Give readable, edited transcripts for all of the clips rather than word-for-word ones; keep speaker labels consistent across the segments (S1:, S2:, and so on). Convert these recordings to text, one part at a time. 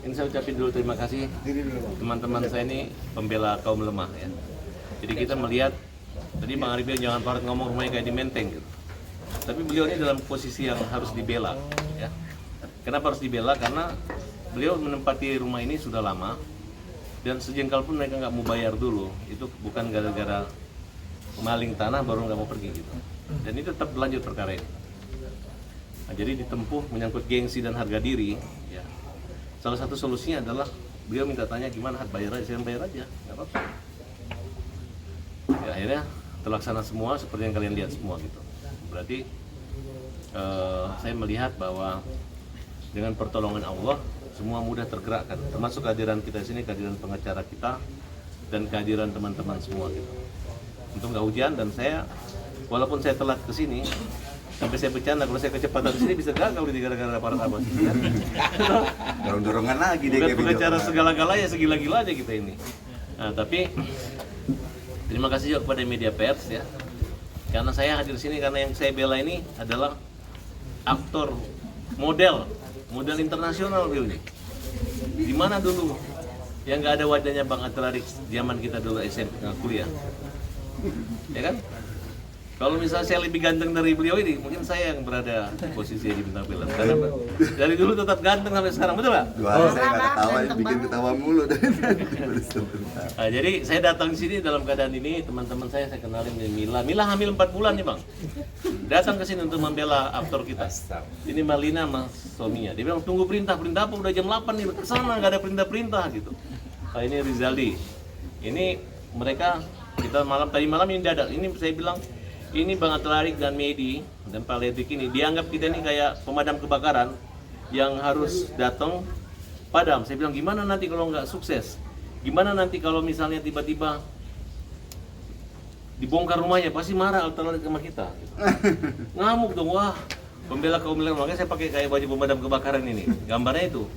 S1: Ini saya ucapin dulu terima kasih teman-teman saya ini pembela kaum lemah ya. Jadi kita melihat tadi Bang Arif bilang jangan Farhat ngomong rumahnya kayak di Menteng gitu. Tapi beliau ini dalam posisi yang harus dibela ya. Kenapa harus dibela? Karena beliau menempati rumah ini sudah lama dan sejengkal pun mereka nggak mau bayar dulu. Itu bukan gara-gara maling tanah baru nggak mau pergi gitu. Dan itu tetap berlanjut perkara ini. Nah, jadi ditempuh menyangkut gengsi dan harga diri ya. Salah satu solusinya adalah beliau minta tanya gimana bayar aja, saya bayar aja, nggak apa-apa. Ya, akhirnya terlaksana semua seperti yang kalian lihat semua gitu. Berarti saya melihat bahwa dengan pertolongan Allah semua mudah tergerakkan, termasuk kehadiran kita di sini, kehadiran pengacara kita dan kehadiran teman-teman semua gitu. Untung nggak hujan dan saya walaupun saya telat ke sini sampai saya bercanda kalau saya kecepatan di sini bisa gagal di gara-gara Farhat Abbas.
S2: Dorong-dorongan lagi deh
S1: bukan pengacara segala-galanya, segila-gila aja kita ini. Nah, tapi terima kasih juga kepada media pers ya. Karena saya hadir di sini karena yang saya bela ini adalah aktor model internasional beliau ini. Di mana dulu yang nggak ada wajahnya Bang Atlarik zaman kita dulu SMP kuliah, ya kan? Kalau misalnya saya lebih ganteng dari beliau ini, mungkin saya yang berada di posisi di bintang film. Karena dari dulu tetap ganteng sampai sekarang, betul nggak?
S2: 2 hari saya nggak ketawa, bikin ketawa mulu dari tadi.
S1: Nah, jadi saya datang di sini dalam keadaan ini, teman-teman saya kenalin Mila. Mila hamil 4 bulan nih Bang. Datang ke sini untuk membela aktor kita. Ini Malina mas suaminya. Dia bilang tunggu perintah apa udah jam 8 nih ke sana nggak ada perintah gitu. Nah, ini Rizaldi. Ini mereka kita tadi malam ini dadak. Ini saya bilang ini Bang Atlarik dan Medi dan Pak Ledrik ini dianggap kita ini kayak pemadam kebakaran yang harus datang padam. Saya bilang gimana nanti kalau nggak sukses? Gimana nanti kalau misalnya tiba-tiba dibongkar rumahnya, pasti marah Atlarik sama kita. Ngamuk dong, wah pembela kaum lemah. Makanya saya pakai kayak baju pemadam kebakaran ini, gambarnya itu.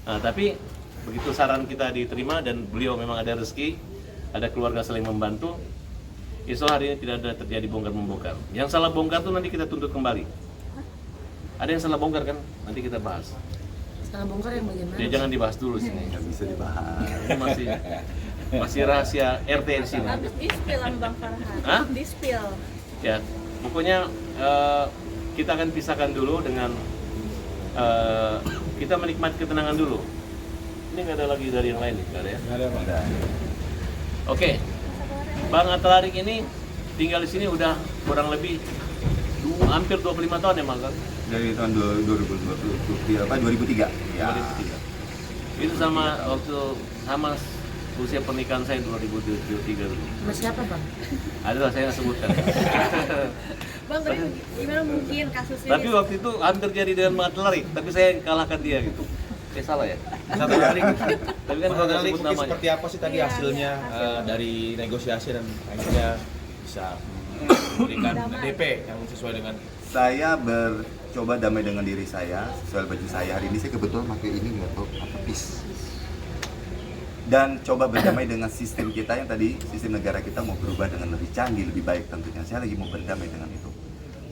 S1: Nah, tapi begitu saran kita diterima dan beliau memang ada rezeki, ada keluarga saling membantu. Insya Allah hari ini tidak ada terjadi bongkar-membongkar. Yang salah bongkar tuh nanti kita tuntut kembali. Ada yang salah bongkar kan? Nanti kita bahas.
S3: Salah bongkar yang bagaimana?
S1: Ya jangan dibahas dulu sini.
S2: Nggak bisa dibahas.
S1: Ini masih rahasia RT di sini.
S4: Habis di-spill sama Bang Farhat.
S1: Hah?
S4: Di-spill.
S1: Ya, pokoknya kita akan pisahkan dulu dengan kita menikmati ketenangan dulu. Ini nggak ada lagi dari yang lain nih, nggak ada ya?
S2: Nggak ada.
S1: Oke. Bang Atlarik ini tinggal di sini udah kurang lebih hampir 25 tahun ya Bang?
S2: Dari tahun 2003. Ya.
S1: 2003. Itu sama usia pernikahan saya 2023 dulu.
S3: Sama siapa Bang?
S1: Adalah saya nggak sebutkan.
S4: Bang, tapi gimana mungkin kasus ini?
S1: Tapi waktu itu hampir jadi dengan Bang Atlarik, tapi saya yang kalahkan dia gitu. Salah ya?
S5: Satu kali.
S1: Tapi kan kalau
S5: Kali
S1: sebut
S5: mungkin
S1: namanya.
S5: seperti apa sih tadi
S4: Iya,
S5: hasilnya
S4: hasil.
S5: dari negosiasi dan akhirnya bisa memberikan DP yang sesuai dengan
S2: Saya bercoba damai dengan diri saya, sesuai baju saya. Hari ini saya kebetulan pakai ini nggak tahu apa pis. Dan coba berdamai dengan sistem kita yang tadi, sistem negara kita mau berubah dengan lebih canggih, lebih baik tentunya. Saya lagi mau berdamai dengan itu.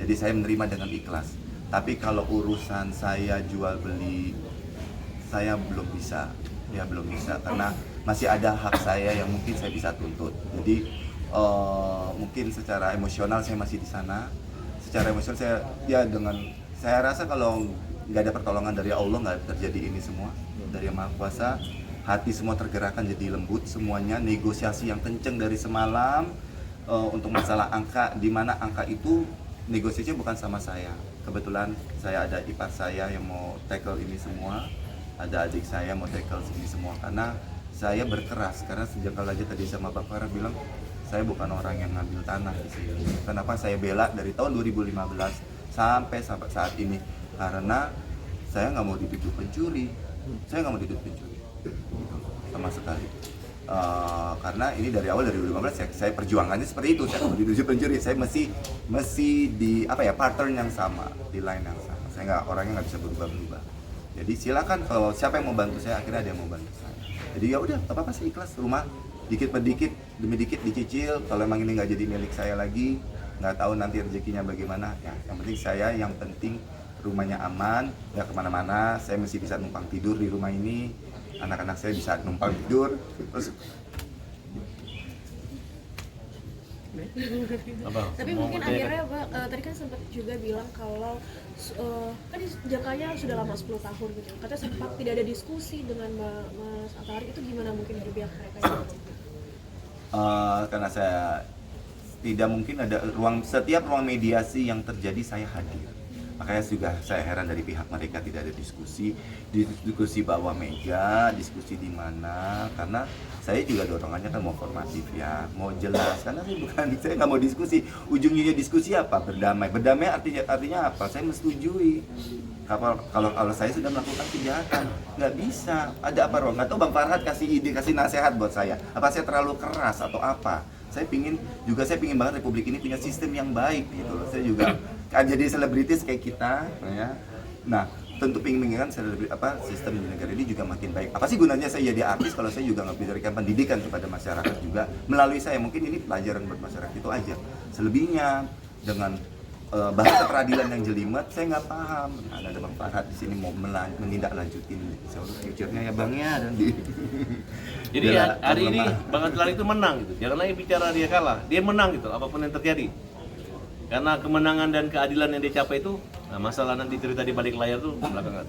S2: Jadi saya menerima dengan ikhlas. Tapi kalau urusan saya jual beli, saya belum bisa, ya belum bisa karena masih ada hak saya yang mungkin saya bisa tuntut. Jadi mungkin secara emosional saya masih di sana. Secara emosional saya rasa kalau nggak ada pertolongan dari Allah nggak terjadi ini semua. Dari Yang Maha Kuasa, hati semua tergerakkan jadi lembut semuanya. Negosiasi yang kenceng dari semalam untuk masalah angka, di mana angka itu negosiasinya bukan sama saya. Kebetulan saya ada ipar saya yang mau tackle ini semua. Ada adik saya mau tackle sini semua karena saya berkeras karena sejak aja tadi sama Bang Farhat bilang saya bukan orang yang ngambil tanah di sini. Kenapa saya bela dari tahun 2015 sampai saat ini? Karena saya nggak mau dituduh pencuri, saya nggak mau dituduh pencuri sama sekali. Karena ini dari awal dari 2015 saya perjuangannya seperti itu. Saya nggak mau dituduh pencuri, saya mesti di pattern yang sama, di line yang sama. Saya nggak orangnya nggak bisa berubah-berubah. Jadi silakan kalau siapa yang mau bantu saya, akhirnya ada yang mau bantu saya. Jadi ya udah, apa-apa saya ikhlas. Rumah dikit per dikit demi dikit dicicil. Kalau emang ini nggak jadi milik saya lagi, nggak tahu nanti rezekinya bagaimana. Ya, yang penting rumahnya aman, nggak kemana-mana. Saya masih bisa numpang tidur di rumah ini. anak-anak saya bisa numpang tidur. Terus
S1: Apa?
S4: Tapi
S1: Mau
S4: mungkin
S1: bertanya kan?
S4: akhirnya Pak, tadi kan sempat juga bilang kalau kan jangkanya sudah lama 10 tahun gitu. Katanya sempat tidak ada diskusi dengan Mas Atari, itu gimana mungkin dari pihak mereka itu?
S2: karena saya tidak mungkin ada setiap ruang mediasi yang terjadi saya hadir. Makanya juga saya heran dari pihak mereka tidak ada diskusi bawah meja, diskusi di mana, karena saya juga dorongannya kan mau formatif ya, mau jelas, karena saya nggak mau diskusi. Ujungnya diskusi apa? Berdamai. Berdamai artinya apa? Saya menyetujui. Kalau saya sudah melakukan kejahatan, nggak bisa. Ada apa ruang? Nggak tahu Bang Farhad kasih ide, kasih nasihat buat saya. Apa saya terlalu keras atau apa? Saya pingin banget Republik ini punya sistem yang baik gitu loh. Saya juga jadi selebritis kayak kita, ya. Nah, tentu pingin kan sistem di negara ini juga makin baik. Apa sih gunanya saya jadi artis kalau saya juga nggak bisa berikan pendidikan kepada masyarakat juga melalui saya? Mungkin ini pelajaran buat masyarakat itu aja. Selebihnya dengan bahasa peradilan yang jelimet, saya nggak paham. Ada Bang Farhad di sini mau menindaklanjutin, insyaallah future-nya ya Bang ya. Dan
S1: Jadi hari ini Bang Atlar itu menang gitu. Jangan lagi bicara dia kalah, dia menang gitu apapun yang terjadi. Karena kemenangan dan keadilan yang dia capai itu, nah masalah nanti cerita di balik layar tuh belakangan.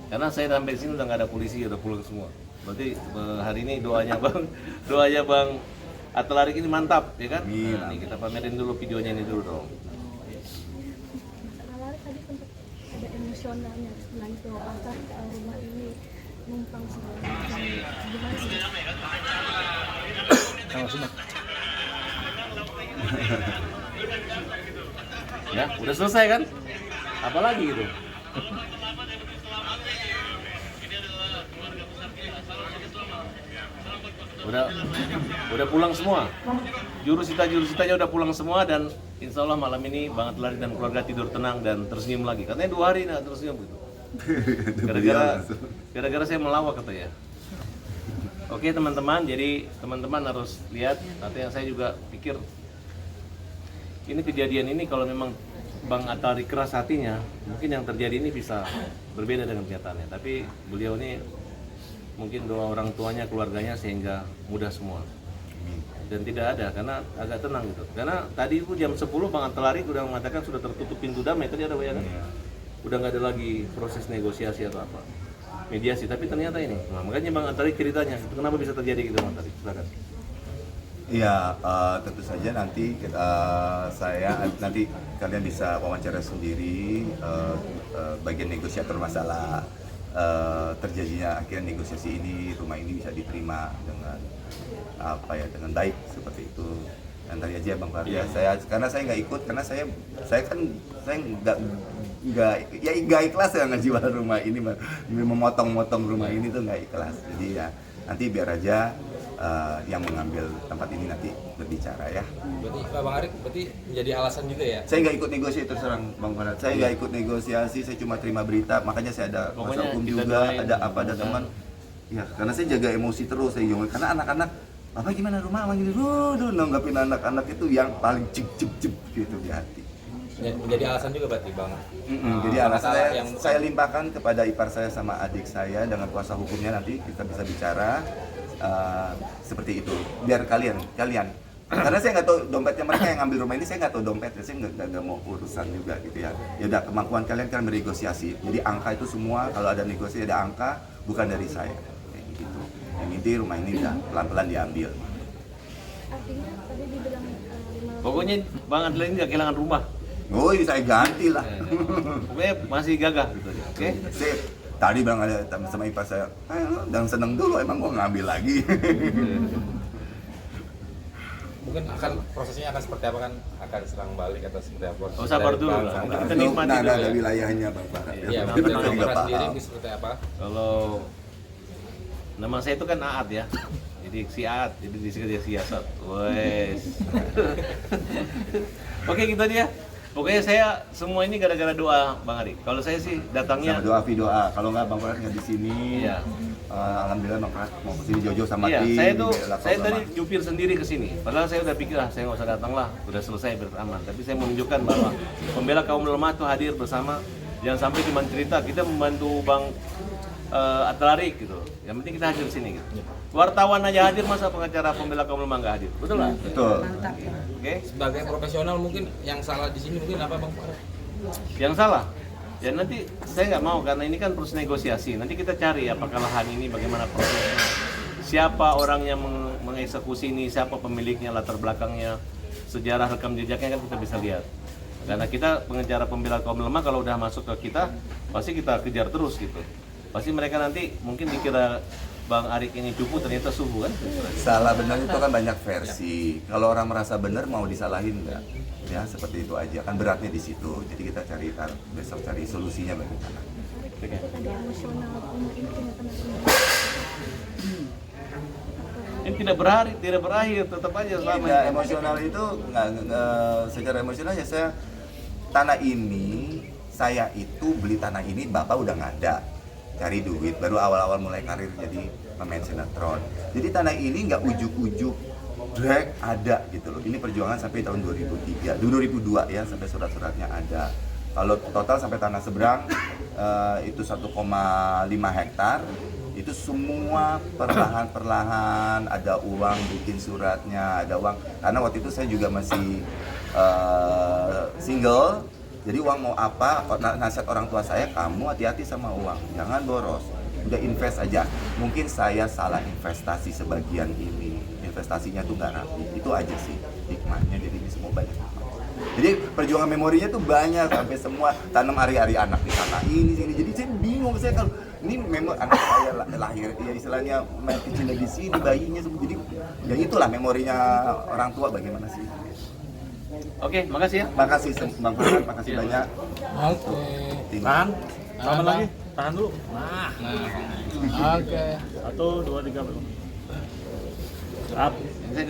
S1: Karena saya sampai sini udah nggak ada polisi, udah pulang semua. Berarti hari ini doanya Bang Atlarik ini mantap, ya kan? Nah, nih kita pamerin dulu videonya ini dulu dong.
S6: Atlarik tadi sempat ada emosionalnya, nangis bahwa Atlar rumah ini numpang segala macam. Gimana sih?
S5: Kalau semua.
S1: Ya, udah selesai kan? Apalagi gitu. Udah pulang semua. Jurusitanya udah pulang semua dan insya Allah malam ini Bang Atlarik dan keluarga tidur tenang dan tersenyum lagi. Katanya 2 hari nggak tersenyum gitu. Gara-gara saya melawak katanya. Oke teman-teman, jadi teman-teman harus lihat. Artinya saya juga pikir ini kejadian ini kalau memang Bang Atlarik keras hatinya, mungkin yang terjadi ini bisa berbeda dengan kenyataannya. Tapi beliau ini mungkin doa orang tuanya, keluarganya sehingga mudah semua. Dan tidak ada, karena agak tenang gitu. Karena tadi itu jam 10 Bang Atlarik udah mengatakan sudah tertutup pintu damai, tadi ada bayangan. Udah nggak ada lagi proses negosiasi atau apa, mediasi. Tapi ternyata ini, nah, makanya Bang Atlarik ceritanya, itu kenapa bisa terjadi gitu Bang Atlarik? Silakan.
S2: Iya, tentu saja nanti nanti kalian bisa wawancara sendiri bagian negosiator masalah terjadinya akhirnya negosiasi ini, rumah ini bisa diterima dengan dengan baik seperti itu. Dan tadi aja Bang Fardi, karena saya nggak ikut, karena saya nggak ikhlas ya ngejual rumah ini, memotong-motong rumah ini tuh nggak ikhlas. Jadi ya nanti biar aja yang mengambil tempat ini nanti berbicara ya.
S5: Berarti Bang Arik menjadi alasan juga ya?
S2: Saya nggak ikut negosiasi, terus terang Bang Farhad. Saya nggak ikut negosiasi, saya cuma terima berita. Makanya saya ada kuasa hukum juga, ada teman. Ya, karena saya jaga emosi terus, karena anak-anak, Bapak gimana rumah, gini, nanggapin anak-anak itu yang paling cip gitu di hati.
S5: Menjadi alasan juga berarti Bang.
S2: Jadi alasan saya limpahkan kepada ipar saya sama adik saya dengan kuasa hukumnya, nanti kita bisa bicara seperti itu. Biar kalian karena saya nggak tahu dompetnya mereka yang ngambil rumah ini, saya nggak tahu dompetnya, saya nggak mau urusan juga gitu ya. Ya udah, kemampuan kalian kan bernegosiasi. Jadi angka itu semua, kalau ada negosiasi ada angka, bukan dari saya kayak gitu. Yang inti rumah ini udah pelan-pelan diambil.
S6: Artinya tadi dibilang 5
S1: Pokoknya Bang Atlarik nggak kehilangan rumah.
S2: Oh, saya ganti lah.
S1: Pokoknya masih gagah gitu aja. Oke?
S2: Saya tadi bilang ada sama ipar saya, dan seneng dulu, emang gua ngambil lagi.
S5: Mungkin prosesnya akan seperti apa kan? Akan serang balik atau seperti apa?
S1: Oh, sabar dulu lah. Mungkin kita nikmati dulu
S2: ada
S1: ya.
S2: wilayahnya Bang Farhad.
S5: Iya,
S2: Mungkin
S5: mungkin
S2: kita
S5: Bang
S2: juga
S5: Farhad sendiri
S2: paham.
S5: seperti apa?
S1: Kalau nama saya itu kan Aat ya. Jadi si Aat, jadi disini dia siasat. Wes. Oke, gitu aja. Pokoknya saya semua ini gara-gara doa Bang Ari. Kalau saya sih datangnya
S2: Sama doa. Kalau nggak Bang Farhad nggak di sini.
S1: Iya.
S2: Alhamdulillah Bang Farhad mau ke sini Jojo sama
S1: Iya,
S2: tim.
S1: saya tadi jupir sendiri ke sini. Padahal saya udah pikir saya nggak usah datang lah, udah selesai beraman. Tapi saya menunjukkan bahwa pembela kaum lemah itu hadir bersama. Jangan sampai cuma cerita, kita membantu Bang atletik gitu. Yang penting kita hadir sini gitu. Wartawan aja hadir, masa pengacara pembela kaum lemah nggak hadir? Betul nggak?
S2: Betul.
S3: Mantap.
S1: Oke.
S7: Sebagai profesional mungkin yang salah di sini mungkin apa Bang Farad?
S1: Yang salah? Ya nanti saya nggak mau karena ini kan terus negosiasi. Nanti kita cari apakah lahan ini bagaimana prosesnya, siapa orang yang mengeksekusi ini, siapa pemiliknya, latar belakangnya, sejarah rekam jejaknya kan kita bisa lihat. Karena kita pengacara pembela kaum lemah kalau udah masuk ke kita, pasti kita kejar terus gitu. Pasti mereka nanti mungkin dikira Bang Arik ini cupu, ternyata suhu kan?
S2: Salah benar itu kan banyak versi. Kalau orang merasa benar mau disalahin enggak? Ya seperti itu aja. Kan beratnya di situ. Jadi kita cari besok cari solusinya bagaimana.
S6: itu tadi emosional rumah ini ternyata masih
S1: Ini tidak berakhir, tetap aja selama
S2: Ya,
S1: ini.
S2: emosional itu secara emosional ya tanah ini saya itu beli tanah ini bapak udah nggak ada, cari duit baru awal-awal mulai karir jadi pemain sinetron. Jadi tanah ini nggak ujuk-ujuk drag ada gitu loh. Ini perjuangan sampai tahun 2002 ya sampai surat-suratnya ada. Kalau total sampai tanah seberang itu 1,5 hektar. Itu semua perlahan-perlahan ada uang bikin suratnya, ada uang. Karena waktu itu saya juga masih single. Jadi uang mau apa, nasihat orang tua saya, kamu hati-hati sama uang, jangan boros, udah invest aja. Mungkin saya salah investasi sebagian ini, investasinya tuh nggak rapi, itu aja sih hikmahnya, jadi ini semua banyak hikmah. Jadi perjuangan memorinya tuh banyak, sampai semua tanam ari-ari anak di sana ini sini. Jadi saya bingung, saya kalau ini memang anak saya lahir, ya istilahnya main kecilnya di sini, bayinya semua. Jadi ya itulah memorinya orang tua bagaimana sih.
S1: Oke, makasih ya.
S2: Makasih Bang Farhan, makasih banyak.
S7: Oke.
S5: Tahan. Tahan lagi. Tahan dulu.
S7: Oke.
S5: 1, 2, 3. Up.
S1: Saya